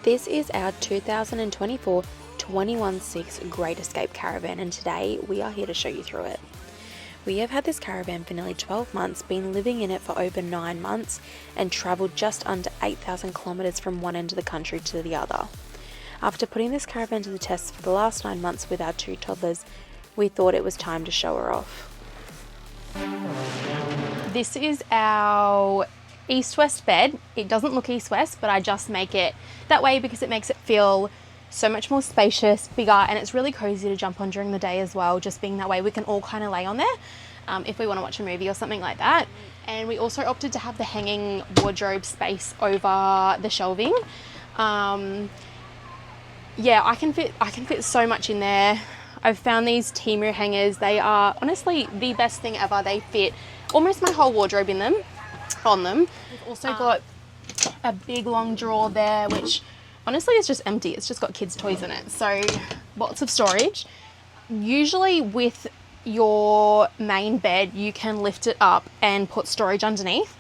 This is our 2024 21/6 Great Escape Caravan, and today we are here to show you through it. We have had this caravan for nearly 12 months, been living in it for over 9 months, and travelled just under 8,000 kilometres from one end of the country to the other. After putting this caravan to the test for the last 9 months with our 2 toddlers, we thought it was time to show her off. This is our east-west bed. It doesn't look east-west, but I just make it that way because it makes it feel so much more spacious, bigger, and it's really cozy to jump on during the day as well. Just being that way, we can all kind of lay on there if we want to watch a movie or something like that. And we also opted to have the hanging wardrobe space over the shelving. Yeah, I can fit so much in there. I've found these Temu hangers. They are honestly the best thing ever. They fit almost my whole wardrobe on them. We've also got a big long drawer there, which honestly is just empty. It's just got kids' toys in it. So lots of storage. Usually with your main bed, you can lift it up and put storage underneath.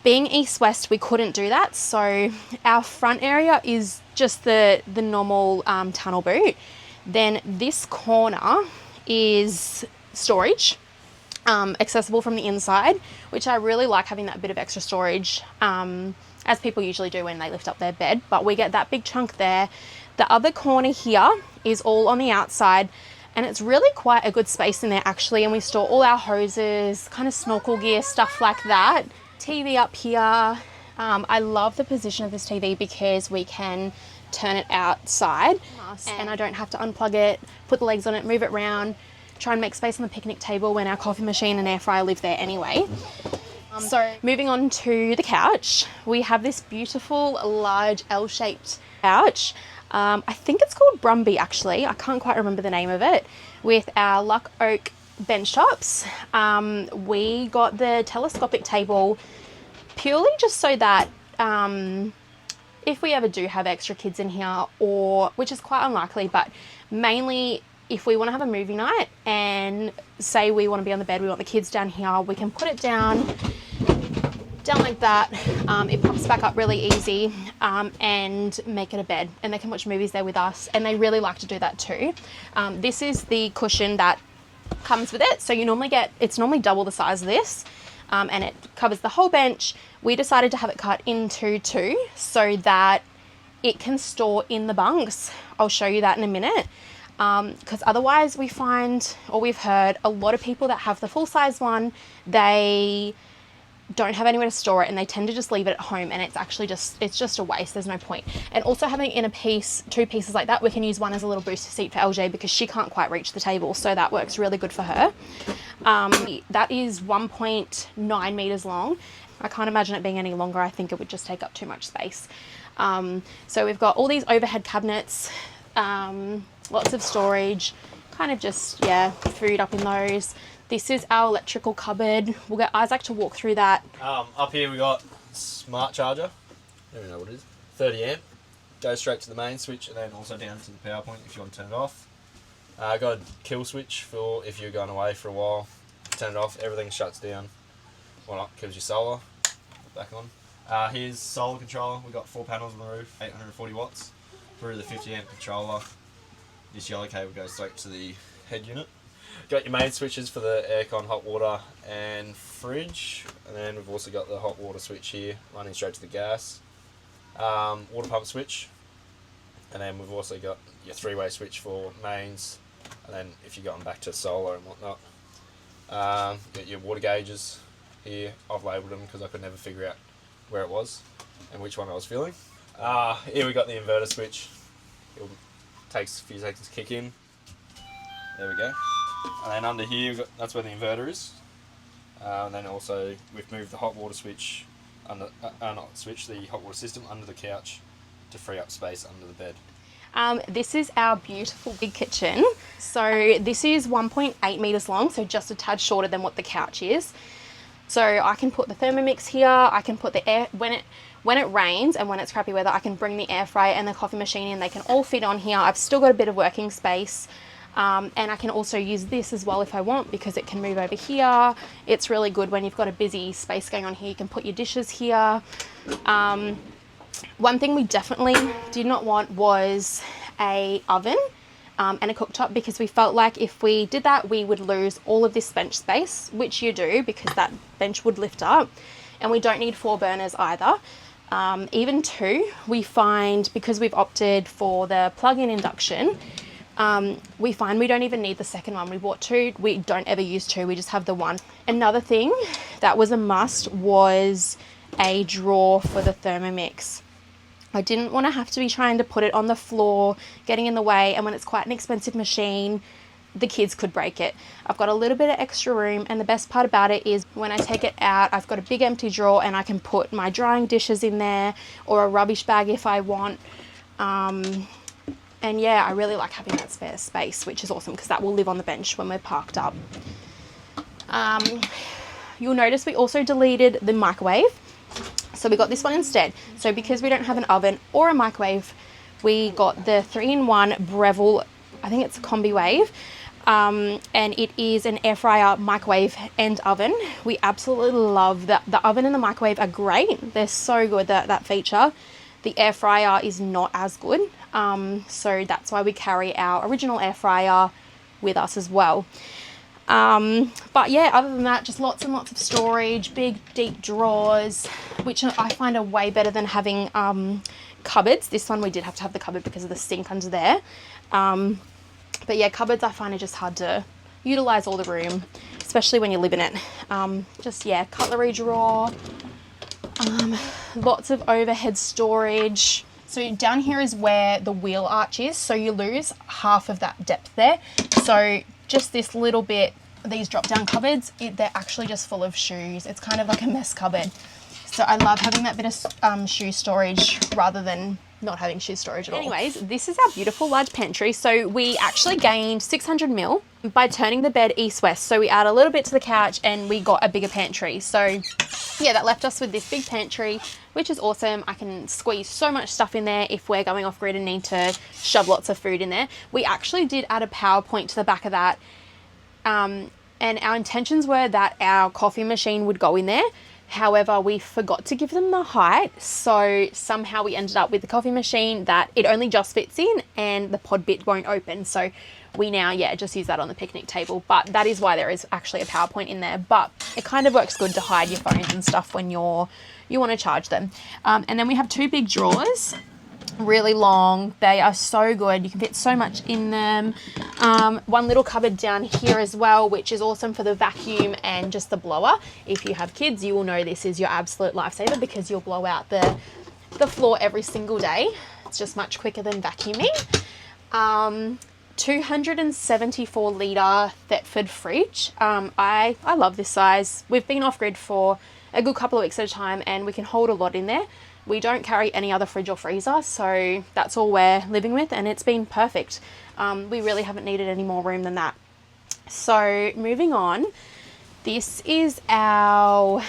Being east-west, we couldn't do that. So our front area is just the normal tunnel boot. Then this corner is storage. Accessible from the inside, which I really like, having that bit of extra storage, as people usually do when they lift up their bed, but we get that big chunk there. The other corner here is all on the outside, and it's really quite a good space in there actually, and we store all our hoses, kind of snorkel gear, stuff like that. TV up here. I love the position of this TV because we can turn it outside and I don't have to unplug it, put the legs on it, move it around, try and make space on the picnic table when our coffee machine and air fryer live there anyway. So moving on to the couch, we have this beautiful large L-shaped couch. I think it's called Brumby actually, I can't quite remember the name of it, with our Luck Oak bench tops. We got the telescopic table purely just so that if we ever do have extra kids in here, or which is quite unlikely, but mainly if we want to have a movie night and say we want to be on the bed, we want the kids down here, we can put it down like that. It pops back up really easy and make it a bed, and they can watch movies there with us, and they really like to do that too. This is the cushion that comes with it, so it's normally double the size of this, and it covers the whole bench. We decided to have it cut into 2 so that it can store in the bunks. I'll show you that in a minute. Because otherwise we've heard a lot of people that have the full size one, they don't have anywhere to store it and they tend to just leave it at home, and it's just a waste. There's no point. And also having in 2 pieces like that, we can use one as a little booster seat for LJ because she can't quite reach the table, so that works really good for her. That is 1.9 meters long. I can't imagine it being any longer. I think it would just take up too much space. So we've got all these overhead cabinets, lots of storage, kind of just, food up in those. This is our electrical cupboard. We'll get Isaac to walk through that. Up here we got smart charger. I don't know what it is. 30 amp. Goes straight to the main switch and then also down to the power point if you want to turn it off. Got a kill switch for if you're going away for a while. Turn it off, everything shuts down. Well, not because your solar. Back on. Here's solar controller. We've got 4 panels on the roof, 840 watts. Through the 50 amp controller. This yellow cable goes straight to the head unit. Got your main switches for the aircon, hot water and fridge, and then we've also got the hot water switch here running straight to the gas, water pump switch, and then we've also got your 3-way switch for mains, and then if you're going back to solar and whatnot. Got your water gauges here. I've labelled them because I could never figure out where it was and which one I was filling. Here we got the inverter switch. It takes a few seconds to kick in. There we go. And then under here, that's where the inverter is. And then also we've moved the hot water switch, the hot water system under the couch to free up space under the bed. This is our beautiful big kitchen. So this is 1.8 meters long, so just a tad shorter than what the couch is. So I can put the Thermomix here. I can put the air, when it rains and when it's crappy weather, I can bring the air fryer and the coffee machine in. They can all fit on here. I've still got a bit of working space. And I can also use this as well if I want, because it can move over here. It's really good when you've got a busy space going on here. You can put your dishes here. One thing we definitely did not want was a oven and a cooktop, because we felt like if we did that, we would lose all of this bench space, which you do, because that bench would lift up. And we don't need 4 burners either. Even 2, we find, because we've opted for the plug-in induction, we find we don't even need the second one. We bought 2, we don't ever use 2, we just have the 1. Another thing that was a must was a drawer for the Thermomix. I didn't want to have to be trying to put it on the floor, getting in the way, and when it's quite an expensive machine, the kids could break it. I've got a little bit of extra room, and the best part about it is when I take it out, I've got a big empty drawer and I can put my drying dishes in there, or a rubbish bag if I want. And yeah, I really like having that spare space, which is awesome because that will live on the bench when we're parked up. You'll notice we also deleted the microwave. So we got this one instead. So because we don't have an oven or a microwave, we got the 3-in-1 Breville, I think it's a Combi Wave. And it is an air fryer, microwave and oven. We absolutely love that. The oven and the microwave are great. They're so good, that feature. The air fryer is not as good. So that's why we carry our original air fryer with us as well. But yeah, other than that, just lots and lots of storage, big deep drawers, which I find are way better than having cupboards. This one we did have to have the cupboard because of the sink under there. But yeah, cupboards I find are just hard to utilize all the room, especially when you live in it. Just yeah, cutlery drawer, lots of overhead storage. So down here is where the wheel arch is, so you lose half of that depth there. So just this little bit, these drop down cupboards, they're actually just full of shoes. It's kind of like a mess cupboard. So I love having that bit of shoe storage rather than not having shoe storage at all. Anyways, this is our beautiful large pantry. So we actually gained 600 mil by turning the bed east-west. So we add a little bit to the couch and we got a bigger pantry. So yeah, that left us with this big pantry, which is awesome. I can squeeze so much stuff in there if we're going off grid and need to shove lots of food in there. We actually did add a PowerPoint to the back of that. And our intentions were that our coffee machine would go in there. However, we forgot to give them the height. So somehow we ended up with the coffee machine that it only just fits in and the pod bit won't open. So we now, yeah, just use that on the picnic table. But that is why there is actually a PowerPoint in there. But it kind of works good to hide your phones and stuff when you want to charge them. And then we have 2 big drawers, really long. They are so good. You can fit so much in them. One little cupboard down here as well, which is awesome for the vacuum and just the blower. If you have kids, you will know this is your absolute lifesaver because you'll blow out the floor every single day. It's just much quicker than vacuuming. 274 litre Thetford fridge. I love this size. We've been off grid for a good couple of weeks at a time and we can hold a lot in there. We don't carry any other fridge or freezer, so that's all we're living with and it's been perfect. We really haven't needed any more room than that. So moving on, this is our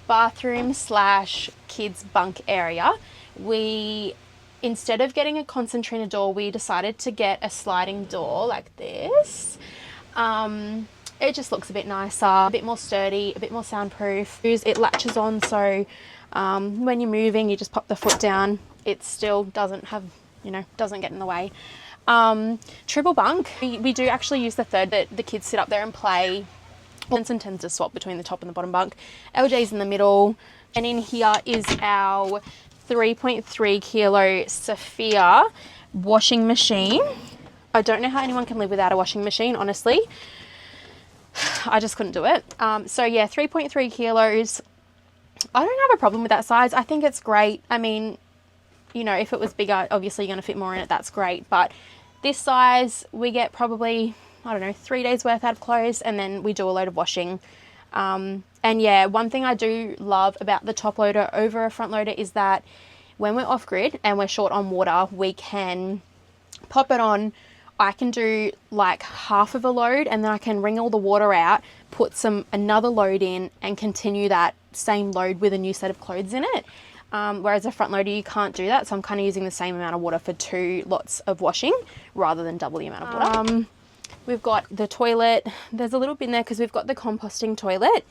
bathroom / kids bunk area. Instead of getting a concertina door, we decided to get a sliding door like this. It just looks a bit nicer, a bit more sturdy, a bit more soundproof. It latches on, so when you're moving, you just pop the foot down. It still doesn't have, doesn't get in the way. Triple bunk. We do actually use the third, but the kids sit up there and play. Benson tends to swap between the top and the bottom bunk. LJ's in the middle. And in here is our 3.3 kilo Sophia washing machine. I don't know how anyone can live without a washing machine, honestly. I just couldn't do it. So yeah, 3.3 kilos. I don't have a problem with that size. I think it's great. I mean, if it was bigger, obviously you're going to fit more in it. That's great. But this size, we get probably, 3 days worth out of clothes and then we do a load of washing. And yeah, one thing I do love about the top loader over a front loader is that when we're off grid and we're short on water, we can pop it on. I can do like half of a load and then I can wring all the water out, put another load in and continue that same load with a new set of clothes in it. Whereas a front loader, you can't do that. So I'm kind of using the same amount of water for 2 lots of washing rather than double the amount of water. We've got the toilet. There's a little bin there because we've got the composting toilet.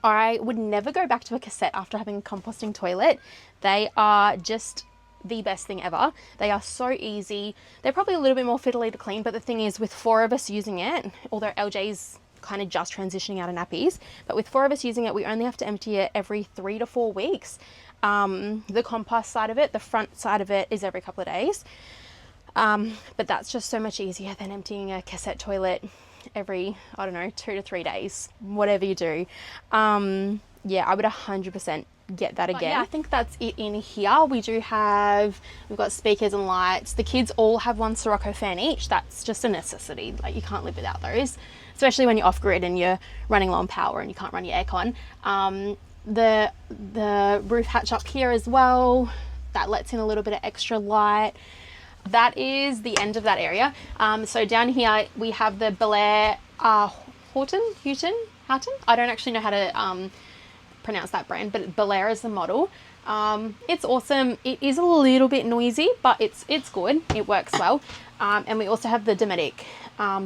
I would never go back to a cassette after having a composting toilet. They are just the best thing ever. They are so easy. They're probably a little bit more fiddly to clean, but the thing is, with 4 of us using it, although LJ's kind of just transitioning out of nappies, but with 4 of us using it, we only have to empty it every 3 to 4 weeks. The compost side of it, the front side of it, is every couple of days. But that's just so much easier than emptying a cassette toilet every, I don't know, 2 to 3 days, whatever you do. Yeah, I would 100% get that again. Yeah, I think that's it in here. We've got speakers and lights. The kids all have one Sirocco fan each. That's just a necessity. Like, you can't live without those, especially when you're off grid and you're running low on power and you can't run your aircon. The roof hatch up here as well, that lets in a little bit of extra light. That is the end of that area. So down here we have the Bel Air Houghton. I don't actually know how to pronounce that brand, but Bel Air is the model. It's awesome. It is a little bit noisy, but it's good. It works well. And we also have the Dometic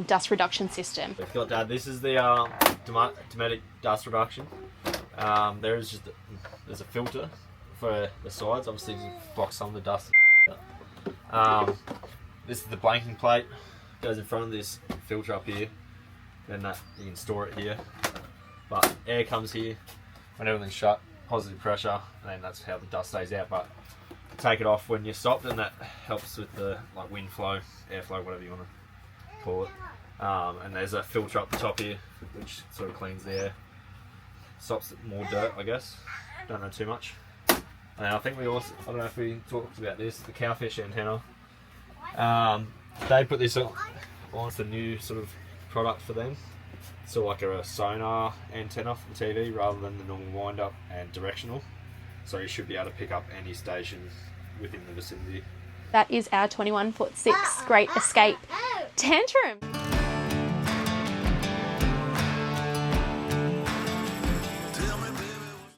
dust reduction system. We've got that. This is the Dometic dust reduction. There's a filter for the sides, obviously to block some of the dust. This is the blanking plate, goes in front of this filter up here, and that you can store it here. But air comes here when everything's shut, positive pressure, and then that's how the dust stays out. But take it off when you're stopped, and that helps with the wind flow, airflow, whatever you want to call it. And there's a filter up the top here, which sort of cleans the air, stops more dirt, I guess. Don't know too much. And I think we also, I don't know if we talked about this, the cowfish antenna. They put this on, it's a new sort of product for them. It's like a sonar antenna for the TV rather than the normal wind up and directional. So you should be able to pick up any station within the vicinity. That is our 21 foot 6 Great Escape Tantrum.